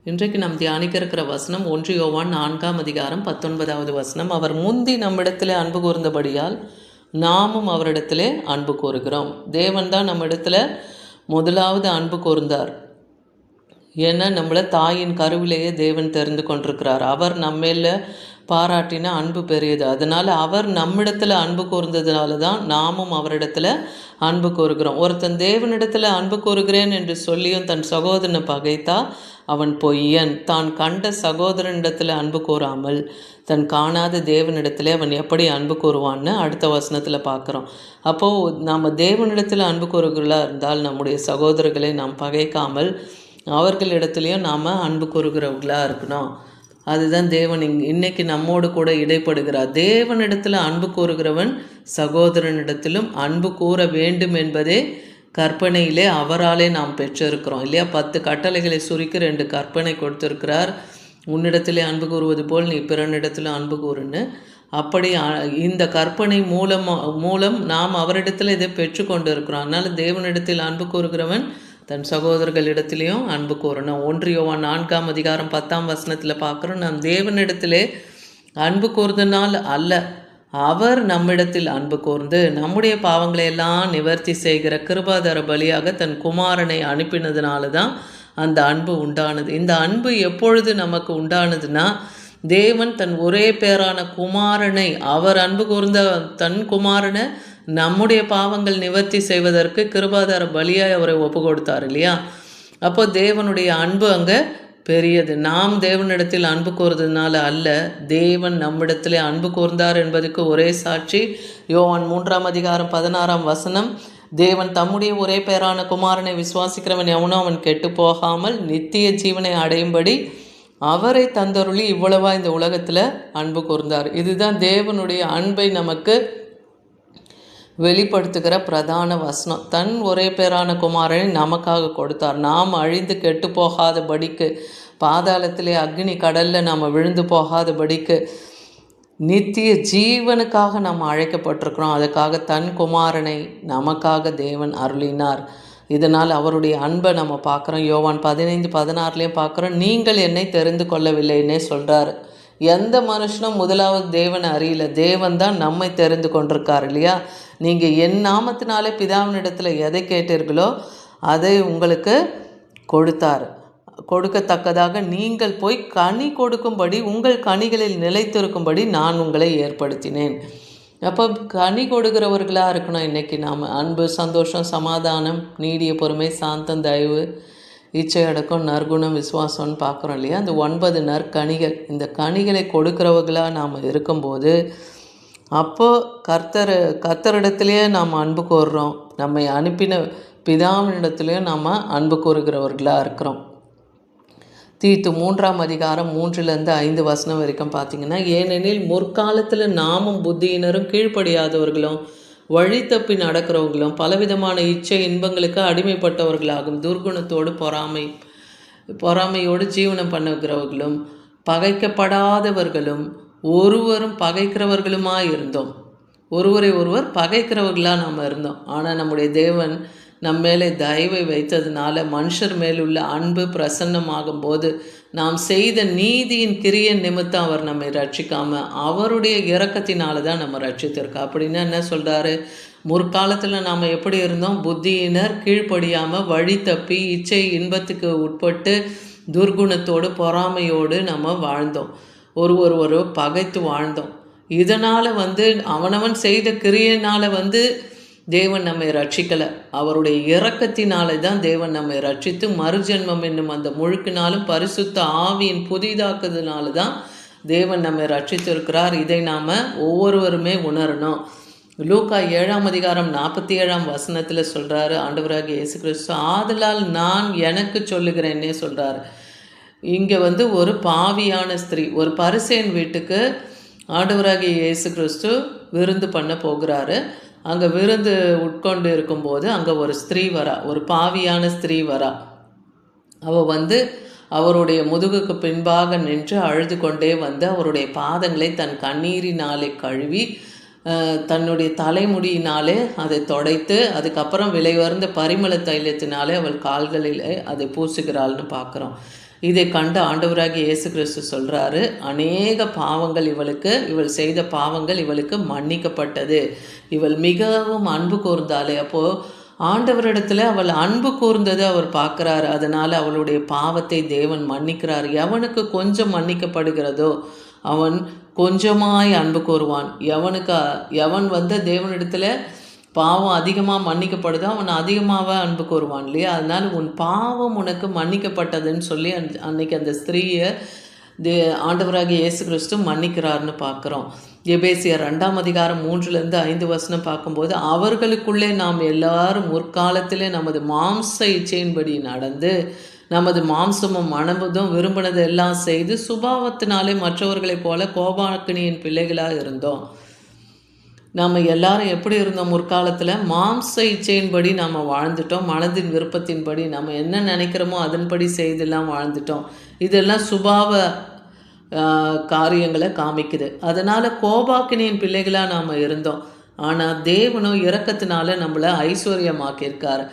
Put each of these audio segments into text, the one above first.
இன்றைக்கு நாம் தியானிக்க இருக்கிற வசனம் 1 யோவான் 4ஆம் அதிகாரம் 19வது வசனம். அவர் முந்தி நம்மிடத்திலே அன்பு கூர்ந்தபடியால் நாமும் அவரிடத்திலே அன்பு கூறுகிறோம். தேவன் தான் நம்மிடத்தில் முதலாவது அன்பு கூர்ந்தார். ஏன்னா நம்மளை தாயின் கருவிலேயே தேவன் தெரிந்து கொண்டிருக்கிறார். அவர் நம்மேல பாராட்டின அன்பு பெரியது. அதனால் அவர் நம்மிடத்தில் அன்பு கூர்ந்ததுனால தான் நாமும் அவரிடத்தில் அன்பு கூறுகிறோம். ஒருத்தன் தேவனிடத்தில் அன்பு கூறுகிறேன் என்று சொல்லியும் தன் சகோதரனை பகைத்தா அவன் பொய்யன். தான் கண்ட சகோதரனிடத்தில் அன்பு கூறாமல் தன் காணாத தேவனிடத்திலே அவன் எப்படி அன்பு கூறுவான்னு அடுத்த வசனத்தில் பார்க்குறோம். அப்போது நாம் தேவனிடத்தில் அன்பு கூறுகிறா இருந்தால் நம்முடைய சகோதரர்களை நாம் பகைக்காமல் அவர்களிடத்துலையும் நாம் அன்பு கூறுகிறவர்களாக இருக்கணும். அதுதான் தேவன் இன்னைக்கு நம்மோடு கூட இடைப்படுகிறார். தேவனிடத்தில் அன்பு கூறுகிறவன் சகோதரனிடத்திலும் அன்பு கூற வேண்டும் என்பதே கற்பனையிலே அவராலே நாம் பெற்றிருக்கிறோம் இல்லையா? 10 கட்டளைகளை சுருக்கி 2 கற்பனை கொடுத்திருக்கிறார். உன்னிடத்திலே அன்பு கூறுவது போல் நீ பிறனிடத்திலும் அன்பு கூறுன்னு. அப்படி இந்த கற்பனை மூலம் நாம் அவரிடத்தில் இதை பெற்று கொண்டு இருக்கிறோம். அதனால் தேவனிடத்தில் அன்பு கூறுகிறவன் தன் சகோதரர்களிடத்திலையும் அன்பு கூறணும். 1 யோவான் 4ஆம் அதிகாரம் 10ஆம் வசனத்தில் பார்க்குறோம். நாம் தேவனிடத்திலே அன்பு கூர்ந்தனால் அல்ல, அவர் நம்மிடத்தில் அன்பு கூர்ந்து நம்முடைய பாவங்களை எல்லாம் நிவர்த்தி செய்கிற கிருபாதார பலியாக தன் குமாரனை அனுப்பினதுனால தான் அந்த அன்பு உண்டானது. இந்த அன்பு எப்பொழுது நமக்கு உண்டானதுன்னா, தேவன் தன் ஒரே பேரான குமாரனை, அவர் அன்பு கூர்ந்த தன் குமாரனை நம்முடைய பாவங்கள் நிவர்த்தி செய்வதற்கு கிருபாதார பலியாய் அவரை ஒப்பு கொடுத்தார் இல்லையா? அப்போ தேவனுடைய அன்பு அங்கே பெரியது. நாம் தேவனிடத்தில் அன்பு கூர்ந்ததுனால அல்ல, தேவன் நம்மிடத்திலே அன்பு கூர்ந்தார் என்பதுக்கு ஒரே சாட்சி யோவான் 3ஆம் அதிகாரம் 16ஆம் வசனம். தேவன் தம்முடைய ஒரே பேரான குமாரனை விசுவாசிக்கிறவன் எவனோ அவன் கெட்டு போகாமல் நித்திய ஜீவனை அடையும்படி அவரை தந்தருளி இவ்வளவா இந்த உலகத்தில் அன்பு கூர்ந்தார். இதுதான் தேவனுடைய அன்பை நமக்கு வெளிப்படுத்துகிற பிரதான வசனம். தன் ஒரே பேரான குமாரனை நமக்காக கொடுத்தார். நாம் அழிந்து கெட்டு போகாதபடிக்கு, பாதாளத்திலே அக்னி கடலில் நாம் விழுந்து போகாதபடிக்கு, நித்திய ஜீவனுக்காக நாம் அழைக்கப்பட்டிருக்கிறோம். அதுக்காக தன் குமாரனை நமக்காக தேவன் அருளினார். இதனால் அவருடைய அன்பை நம்ம பார்க்குறோம். யோவான் 15:16 பார்க்குறோம். நீங்கள் என்னை தெரிந்து கொள்ளவில்லைன்னே சொல்கிறார். எந்த மனுஷனும் முதலாவது தேவனை அறியல, தேவன் தான் நம்மை தெரிந்து கொண்டிருக்கார் இல்லையா? நீங்கள் என் நாமத்தினாலே பிதாவினிடத்தில் எதை கேட்டீர்களோ அதை உங்களுக்கு கொடுக்கத்தக்கதாக நீங்கள் போய் கனி கொடுக்கும்படி, உங்கள் கனிகளில் நிலைத்திருக்கும்படி நான் உங்களை ஏற்படுத்தினேன். அப்போ கனி கொடுக்கிறவர்களாக இருக்கணும். இன்றைக்கி நாம் அன்பு, சந்தோஷம், சமாதானம், நீடிய பொறுமை, சாந்தம், தயவு, இச்சை அடக்கம், நற்குணம், விசுவாசம்னு பார்க்குறோம் இல்லையா? அந்த 9 நற்கனிகள். இந்த கனிகளை கொடுக்கிறவர்களாக நாம் இருக்கும்போது அப்போது கர்த்தரிடத்துலேயே நாம் அன்பு கூறுறோம். நம்மை அனுப்பின பிதாவினிடத்துலேயும் நாம் அன்பு கூறுகிறவர்களாக இருக்கிறோம். தீத்து 3ஆம் அதிகாரம் 3-5 வசனம் வரைக்கும் பார்த்திங்கன்னா, ஏனெனில் முற்காலத்தில் நாமும் புத்தியினரும் கீழ்ப்படியாதவர்களும் வழி தப்பி நடக்கிறவர்களும் பலவிதமான இச்சை இன்பங்களுக்கு அடிமைப்பட்டவர்களாகும், துர்குணத்தோடு பொறாமையோடு ஜீவனம் பண்ணுகிறவர்களும் பகைக்கப்படாதவர்களும் ஒருவரும் பகைக்கிறவர்களுமாக இருந்தோம். ஒருவரை ஒருவர் பகைக்கிறவர்களாக நாம் இருந்தோம். ஆனால் நம்முடைய தேவன் நம்ம மேலே தயவை வைத்ததுனால, மனுஷர் மேலுள்ள அன்பு பிரசன்னமாகும் போது நாம் செய்த நீதியின் கிரியன் நிமித்தம் அவர் நம்மை ரட்சிக்காமல் அவருடைய இரக்கத்தினால தான் நம்ம ரட்சித்திருக்கோம். அப்படின்னா என்ன சொல்கிறாரு? முற்காலத்தில் நாம் எப்படி இருந்தோம்? புத்தியினர், கீழ்ப்படியாமல் வழி தப்பி இச்சை இன்பத்துக்கு உட்பட்டு துர்குணத்தோடு பொறாமையோடு நம்ம வாழ்ந்தோம். ஒரு பகைத்து வாழ்ந்தோம். இதனால் அவனவன் செய்த கிரியையினால் தேவன் நம்மை ரட்சிக்கலை. அவருடைய இரக்கத்தினாலே தான் தேவன் நம்மை ரட்சித்து மறுஜென்மம் என்னும் அந்த முழுக்கினாலும் பரிசுத்த ஆவியின் புதிதாக்குதனால தான் தேவன் நம்மை ரட்சித்திருக்கிறார். இதை நாம் ஒவ்வொருவருமே உணரணும். லூக்கா 7ஆம் அதிகாரம் 47ஆம் வசனத்தில் சொல்கிறாரு ஆண்டவராகிய இயேசு கிறிஸ்து, ஆதலால் நான் எனக்கு சொல்லுகிறேன்னே சொல்கிறார். இங்கே ஒரு பாவியான ஸ்திரீ, ஒரு பரிசேயன் வீட்டுக்கு ஆண்டவராகிய இயேசு கிறிஸ்து விருந்து பண்ண போகிறாரு. அங்கே விருந்து உட்கொண்டு இருக்கும்போது அங்கே ஒரு ஸ்திரீ வரா, ஒரு பாவியான ஸ்திரீ வரா. அவள் அவருடைய முதுகுக்கு பின்பாக நின்று அழுது கொண்டே அவருடைய பாதங்களை தன் கண்ணீரினாலே கழுவி தன்னுடைய தலைமுடியினாலே அதை தொடைத்து அதுக்கப்புறம் விலை உயர்ந்த பரிமள தைலத்தினாலே அவள் கால்களில் அதை பூசுகிறாள்னு பார்க்குறோம். இதை கண்ட ஆண்டவராகிய இயேசு கிறிஸ்து சொல்கிறாரு, அநேக பாவங்கள் இவள் செய்த பாவங்கள் இவளுக்கு மன்னிக்கப்பட்டது, இவள் மிகவும் அன்பு கூர்ந்தாலே. அப்போது ஆண்டவரிடத்துல அவள் அன்பு கூர்ந்தது அவர் பார்க்குறாரு. அதனால் அவளுடைய பாவத்தை தேவன் மன்னிக்கிறார். எவனுக்கு கொஞ்சம் மன்னிக்கப்படுகிறதோ அவன் கொஞ்சமாய் அன்பு கூறுவான். எவன் தேவனிடத்தில் பாவம் அதிகமாக மன்னிக்கப்படுதோ அவன் அதிகமாக அன்பு கூறுவான் இல்லையா. அதனால் உன் பாவம் உனக்கு மன்னிக்கப்பட்டதுன்னு சொல்லி அன்னைக்கு அந்த ஸ்திரீயை ஆண்டவராகிய இயேசு கிறிஸ்து மன்னிக்கிறார்னு பார்க்குறோம். எபேசியர் 2:3-5 பார்க்கும்போது, அவர்களுக்குள்ளே நாம் எல்லாரும் முற்காலத்திலே நமது மாம்ச இச்சையின்படி நடந்து நமது மாம்சமும் மனமும் விரும்பினது எல்லாம் செய்து சுபாவத்தினாலே மற்றவர்களைப் போல கோபாக்கினியின் பிள்ளைகளாக இருந்தோம். நாம் எல்லாரும் எப்படி இருந்தோம்? முற்காலத்தில் மாம்ச இச்சையின்படி நாம் வாழ்ந்துட்டோம். மனதின் விருப்பத்தின்படி நம்ம என்ன நினைக்கிறோமோ அதன்படி செய்தெல்லாம் வாழ்ந்துட்டோம். இதெல்லாம் சுபாவ காரியங்களை காமிக்குது. அதனால் கோபாக்கினியின் பிள்ளைகளாக நாம் இருந்தோம். ஆனால் தேவனும் இரக்கத்தினால நம்மளை ஐஸ்வர்யமாக்கியிருக்கார்.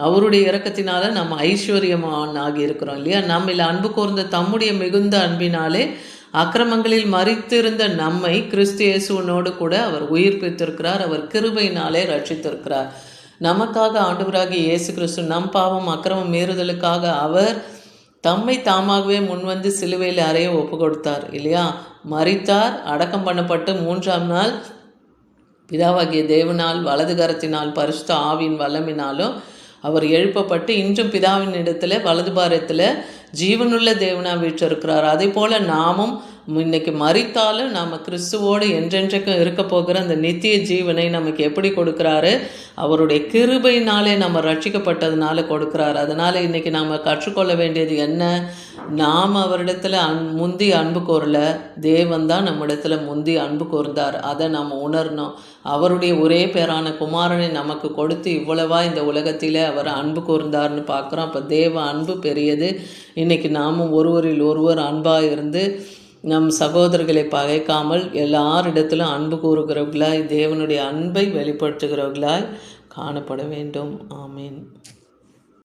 அவருடைய இரக்கத்தினால நம்ம ஐஸ்வர்யமாகி இருக்கிறோம் இல்லையா. நம்மள அன்பு கூர்ந்த தம்முடைய மிகுந்த அன்பினாலே அக்கிரமங்களில் மரித்திருந்த நம்மை கிறிஸ்து இயேசுவோடு கூட அவர் உயிர்ப்பித்திருக்கிறார். அவர் கிருபையினாலே ரட்சித்திருக்கிறார். நமக்காக ஆண்டவராகிய இயேசு கிறிஸ்து நம் பாவம் அக்கிரமம் மீறுதலுக்காக அவர் தம்மை தாமாகவே முன்வந்து சிலுவையில் அறைய ஒப்பு கொடுத்தார் இல்லையா. மரித்தார், அடக்கம் பண்ணப்பட்டு 3ஆம் நாள் பிதாவாகிய தேவனால் வலது கரத்தினால் பரிசுத்த ஆவியின் வல்லமினாலும் அவர் எழுப்பப்பட்டு இன்றும் பிதாவின் இடத்துல வலது பாரத்தில் ஜீவனுள்ள தேவனாக வீற்றிருக்கிறார். அதே போல் நாமும் இன்னைக்கு மரித்தாலும் நாம் கிறிஸ்துவோடு என்றென்றைக்கும் இருக்க போகிற அந்த நித்திய ஜீவனை நமக்கு எப்படி கொடுக்குறாரு? அவருடைய கிருபையினாலே நம்ம ரட்சிக்கப்பட்டதுனால கொடுக்குறாரு. அதனால் இன்றைக்கி நாம் கற்றுக்கொள்ள வேண்டியது என்ன? நாம் அவரிடத்துல முந்தி அன்பு கூறல, தேவன் தான் நம்மிடத்துல முந்தி அன்பு கூர்ந்தார். அதை நாம் உணரணும். அவருடைய ஒரே பேரான குமாரனை நமக்கு கொடுத்து இவ்வளவா இந்த உலகத்திலே அவர் அன்பு கூர்ந்தார்னு பார்க்குறோம். அப்போ தேவ அன்பு பெரியது. இன்றைக்கி நாமும் ஒருவரில் ஒருவர் அன்பாக இருந்து நம் சகோதரர்களை பகைக்காமல் எல்லாரிடத்திலும் அன்பு கூறுகிறவர்களாய் தேவனுடைய அன்பை வெளிப்படுத்துகிறவர்களாய் காணப்பட வேண்டும். ஆமீன்.